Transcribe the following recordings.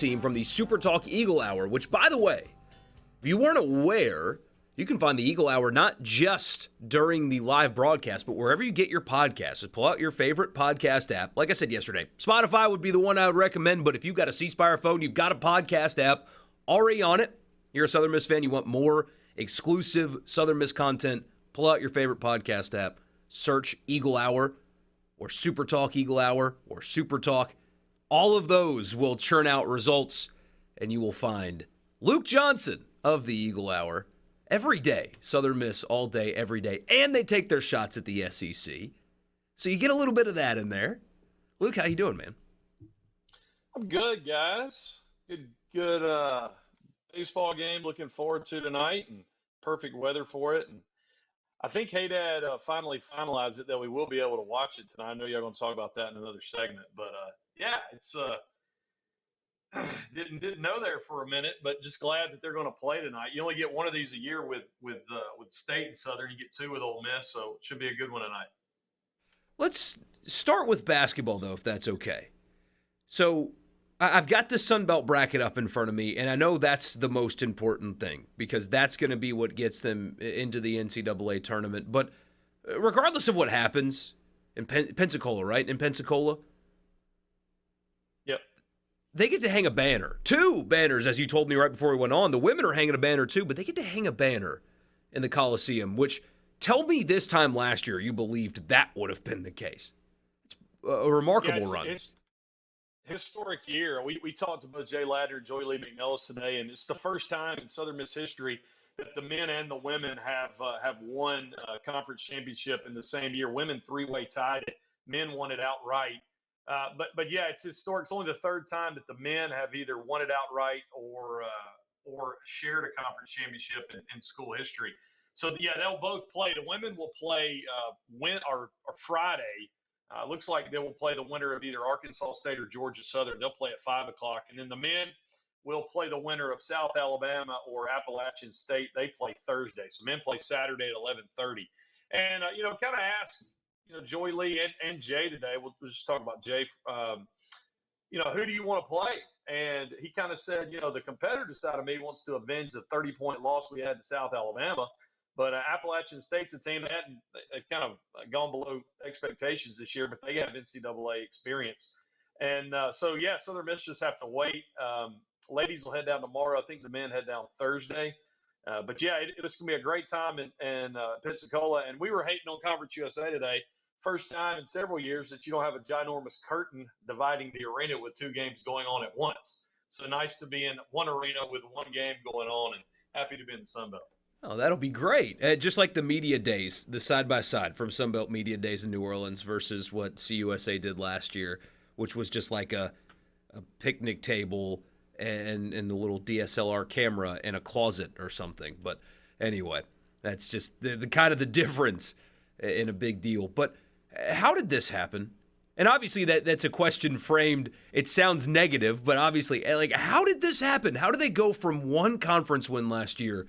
team from the SuperTalk Eagle Hour, which, by the way, if you weren't aware, you can find the Eagle Hour not just during the live broadcast, but wherever you get your podcasts. Just pull out your favorite podcast app. Like I said yesterday, Spotify would be the one I would recommend, but if you've got a C Spire phone, you've got a podcast app already on it, you're a Southern Miss fan, you want more exclusive Southern Miss content, pull out your favorite podcast app, search Eagle Hour or SuperTalk Eagle Hour or SuperTalk. All of those will churn out results, and you will find Luke Johnson of the Eagle Hour every day. Southern Miss all day, every day. And they take their shots at the SEC. So you get a little bit of that in there. Luke, how you doing, man? I'm good, guys. Good baseball game looking forward to tonight, and perfect weather for it. And I think Haydad finally finalized it that we will be able to watch it tonight. I know y'all going to talk about that in another segment, but yeah, it's didn't know there for a minute, but just glad that they're going to play tonight. You only get one of these a year with State and Southern. You get two with Ole Miss, so it should be a good one tonight. Let's start with basketball, though, if that's okay. So I've got the SunBelt bracket up in front of me, and I know that's the most important thing because that's going to be what gets them into the NCAA tournament. But regardless of what happens in Pensacola, right? In Pensacola, yep, they get to hang a banner. 2 banners, as you told me right before we went on. The women are hanging a banner too, but they get to hang a banner in the Coliseum, which tell me this time last year you believed that would have been the case. It's a remarkable run. It's historic year. We talked to both Jay Ladner and Joy Lee McNellis today, and it's the first time in Southern Miss history that the men and the women have won a conference championship in the same year. Women 3-way tied it. Men won it outright. But yeah, it's historic. It's only the third time that the men have either won it outright or shared a conference championship in school history. So yeah, they'll both play. The women will play Friday. Looks like they will play the winner of either Arkansas State or Georgia Southern. They'll play at 5 o'clock. And then the men will play the winner of South Alabama or Appalachian State. They play Thursday. So men play Saturday at 11:30. And, kind of ask, Joy Lee and Jay today. We'll just talk about Jay. Who do you want to play? And he kind of said, the competitor side of me wants to avenge the 30-point loss we had to South Alabama. But Appalachian State's a team that they've kind of gone below expectations this year, but they have NCAA experience. And Southern Miss just have to wait. Ladies will head down tomorrow. I think the men head down Thursday. But yeah, it's going to be a great time in Pensacola. And we were hating on Conference USA today. First time in several years that you don't have a ginormous curtain dividing the arena with 2 games going on at once. So nice to be in one arena with one game going on, and happy to be in the SunBelt. Oh, that'll be great. Just like the media days, the side-by-side from SunBelt Media Days in New Orleans versus what CUSA did last year, which was just like a picnic table and the little DSLR camera in a closet or something. But anyway, that's just the kind of the difference in a big deal. But how did this happen? And obviously that's a question framed. It sounds negative, but obviously, like, how did this happen? How did they go from one conference win last year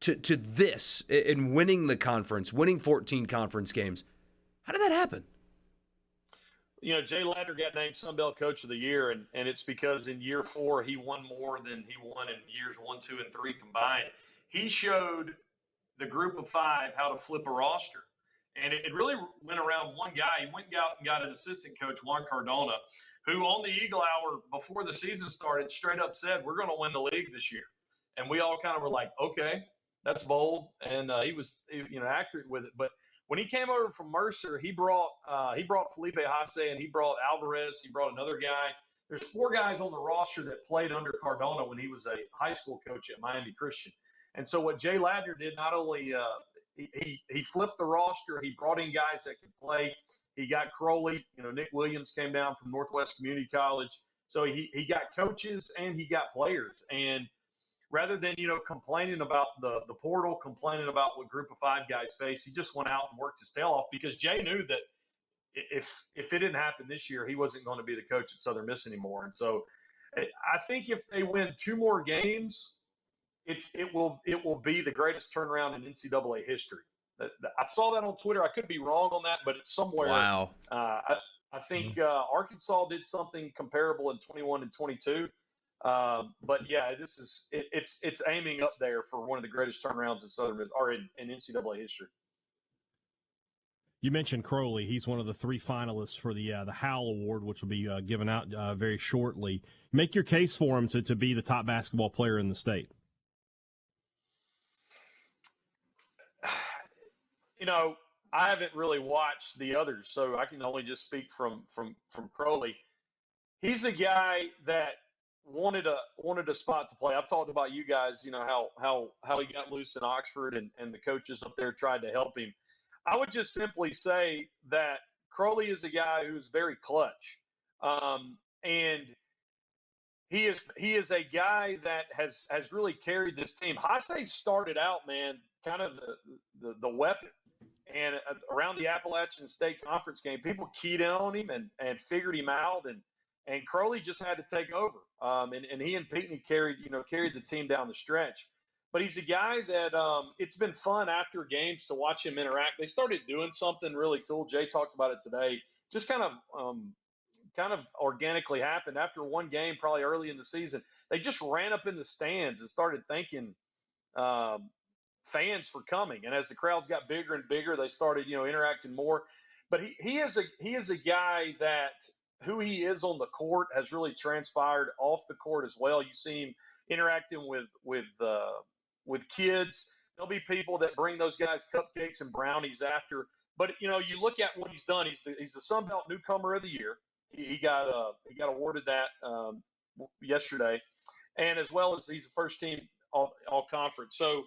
to this in winning the conference, winning 14 conference games? How did that happen? Jay Ladner got named SunBelt Coach of the Year, and it's because in year 4 he won more than he won in years 1, 2, and 3 combined. He showed the group of 5 how to flip a roster. And it really went around one guy. He went out and got an assistant coach, Juan Cardona, who on the Eagle Hour before the season started straight up said, we're going to win the league this year. And we all kind of were like, okay, that's bold. And he was accurate with it. But when he came over from Mercer, he brought Felipe Hasse, and he brought Alvarez. He brought another guy. There's 4 guys on the roster that played under Cardona when he was a high school coach at Miami Christian. And so what Jay Ladner did, not only he flipped the roster, he brought in guys that could play. He got Crowley, Nick Williams came down from Northwest Community College. So he got coaches and he got players. And rather than, complaining about the portal, complaining about what group of 5 guys face, he just went out and worked his tail off because Jay knew that if it didn't happen this year, he wasn't going to be the coach at Southern Miss anymore. And so I think if they win 2 more games, it will be the greatest turnaround in NCAA history. I saw that on Twitter. I could be wrong on that, but it's somewhere. Wow. I think Arkansas did something comparable in 21 and 22. But yeah, it's aiming up there for one of the greatest turnarounds in Southern Miss or in NCAA history. You mentioned Crowley. He's one of the 3 finalists for the Howell Award, which will be given out very shortly. Make your case for him to be the top basketball player in the state. I haven't really watched the others, so I can only just speak from Crowley. He's a guy that wanted a spot to play. I've talked about you guys, how he got loose in Oxford and the coaches up there tried to help him. I would just simply say that Crowley is a guy who's very clutch, and he is a guy that has really carried this team. Hasay started out, man, kind of the weapon. And around the Appalachian State Conference game, people keyed in on him and figured him out, and Crowley just had to take over. And he and Pinckney carried the team down the stretch. But he's a guy that it's been fun after games to watch him interact. They started doing something really cool. Jay talked about it today. Just kind of organically happened after one game, probably early in the season. They just ran up in the stands and started thanking fans for coming. And as the crowds got bigger and bigger, they started interacting more. But he is a guy that who he is on the court has really transpired off the court as well. You see him interacting with kids. There'll be people that bring those guys cupcakes and brownies after. But you look at what he's done. He's the SunBelt Newcomer of the Year. He got awarded that yesterday, and as well as he's the first team all conference. So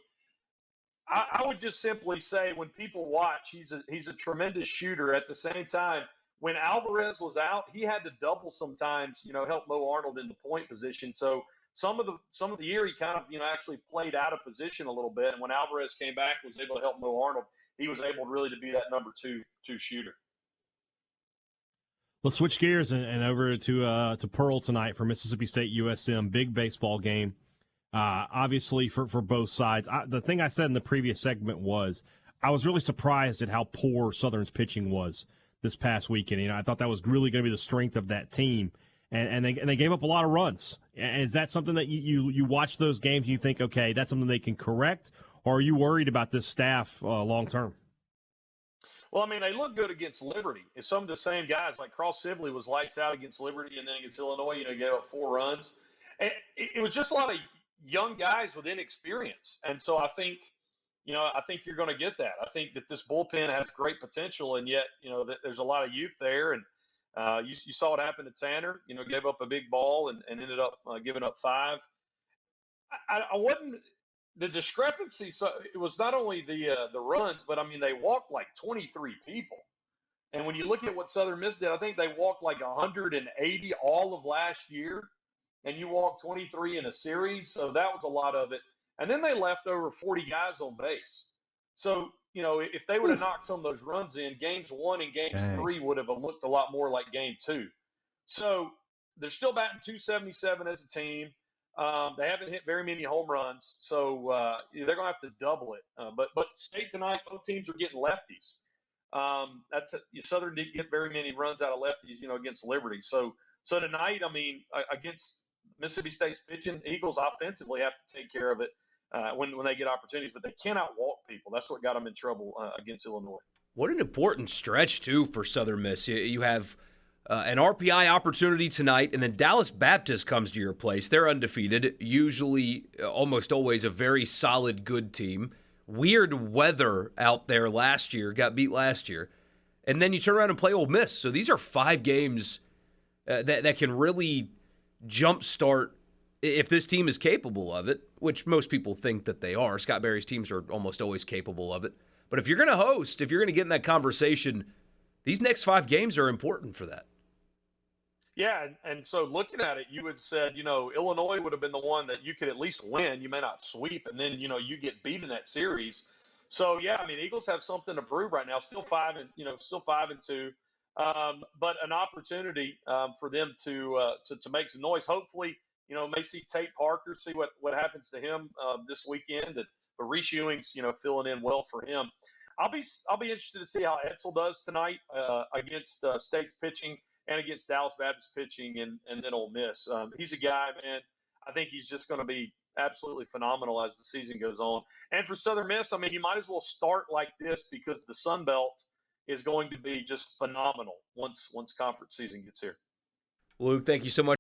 I would just simply say when people watch, he's a tremendous shooter. At the same time, when Alvarez was out, he had to double sometimes, help Mo Arnold in the point position. So some of the year he kind of actually played out of position a little bit. And when Alvarez came back, was able to help Mo Arnold, he was able really to be that number two shooter. Let's switch gears and over to Pearl tonight for Mississippi State USM. Big baseball game. Obviously for both sides. The thing I said in the previous segment was I was really surprised at how poor Southern's pitching was this past weekend. I thought that was really going to be the strength of that team, and they gave up a lot of runs. Is that something that you watch those games and you think, okay, that's something they can correct, or are you worried about this staff long term? Well, I mean, they look good against Liberty. It's some of the same guys. Like Cross Sibley was lights out against Liberty, and then against Illinois, gave up 4 runs. And it was just a lot of young guys with inexperience. And so I think you're going to get that. I think that this bullpen has great potential, and yet, that there's a lot of youth there. And you saw what happened to Tanner, gave up a big ball and ended up giving up 5. I wasn't – the discrepancy, so it was not only the runs, but, I mean, they walked like 23 people. And when you look at what Southern Miss did, I think they walked like 180 all of last year. And you walked 23 in a series, so that was a lot of it. And then they left over 40 guys on base. So, if they would have knocked some of those runs in, games 1 and games 3 would have looked a lot more like game 2. So they're still batting .277 as a team. They haven't hit very many home runs, so they're going to have to double it. But State tonight, both teams are getting lefties. Southern didn't get very many runs out of lefties, against Liberty. So tonight, I mean, against Mississippi State's pitching, Eagles offensively have to take care of it when they get opportunities, but they cannot walk people. That's what got them in trouble against Illinois. What an important stretch, too, for Southern Miss. You have an RPI opportunity tonight, and then Dallas Baptist comes to your place. They're undefeated, usually almost always a very solid, good team. Weird weather out there last year, got beat last year. And then you turn around and play Ole Miss. So these are 5 games that can really jumpstart if this team is capable of it, which most people think that they are. Scott Berry's teams are almost always capable of it. But if you're going to host, if you're going to get in that conversation, these next 5 games are important for that. Yeah, and so looking at it, you would have said, Illinois would have been the one that you could at least win. You may not sweep, and then, you get beat in that series. So, yeah, I mean, Eagles have something to prove right now. Still 5-2. But an opportunity for them to make some noise. Hopefully, may see Tate Parker, see what happens to him this weekend. But Reese Ewing's, filling in well for him. I'll be interested to see how Etzel does tonight against State's pitching and against Dallas Baptist pitching and then Ole Miss. He's a guy, man. I think he's just going to be absolutely phenomenal as the season goes on. And for Southern Miss, I mean, you might as well start like this because the SunBelt is going to be just phenomenal once conference season gets here. Luke, thank you so much.